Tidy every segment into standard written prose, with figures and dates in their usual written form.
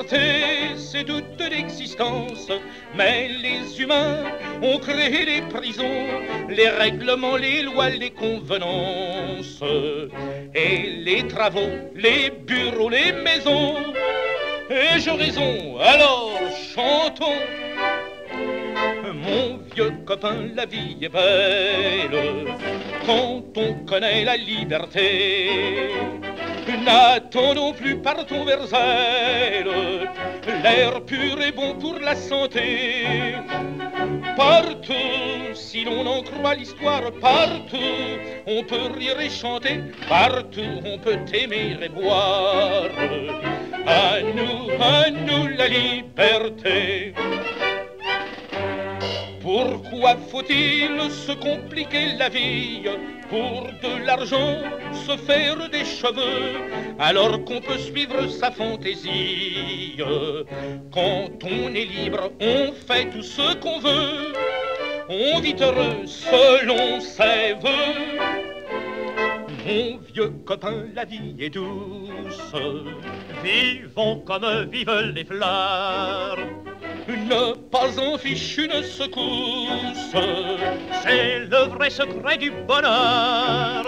liberté, c'est toute l'existence. Mais les humains ont créé les prisons, les règlements, les lois, les convenances, et les travaux, les bureaux, les maisons. Ai-je raison? Alors chantons. Mon vieux copain, la vie est belle quand on connaît la liberté. N'attendons plus, partons vers elle. L'air pur est bon pour la santé. Partout, si l'on en croit l'histoire, partout, on peut rire et chanter. Partout, on peut aimer et boire. À nous la liberté. Pourquoi faut-il se compliquer la vie pour de l'argent, se faire des cheveux, alors qu'on peut suivre sa fantaisie? Quand on est libre, on fait tout ce qu'on veut, on vit heureux selon ses voeux. Mon vieux copain, la vie est douce, vivons comme vivent les fleurs. Ne pas en fiche une secousse, c'est le vrai secret du bonheur.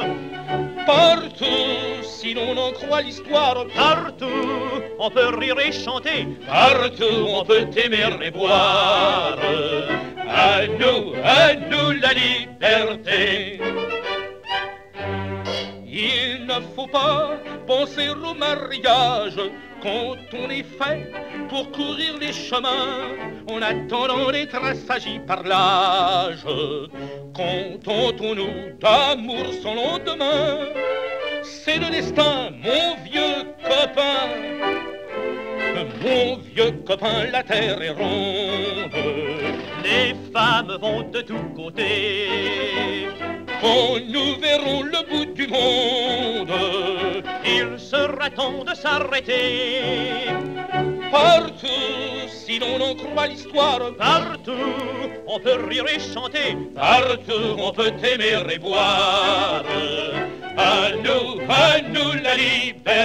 Partout, si l'on en croit l'histoire, partout, on peut rire et chanter, partout, on peut aimer et boire. À nous la liberté. Il ne faut pas penser au mariage quand on est fait pour courir les chemins en attendant d'être assagi par l'âge. Contentons-nous d'amour sans lendemain, c'est le destin, mon vieux copain. Mon vieux copain, la terre est ronde, les femmes vont de tous côtés. Quand nous verrons le bout du monde, il sera temps de s'arrêter. Partout, si l'on en croit l'histoire, partout, on peut rire et chanter, partout, on peut aimer et boire. À nous la liberté.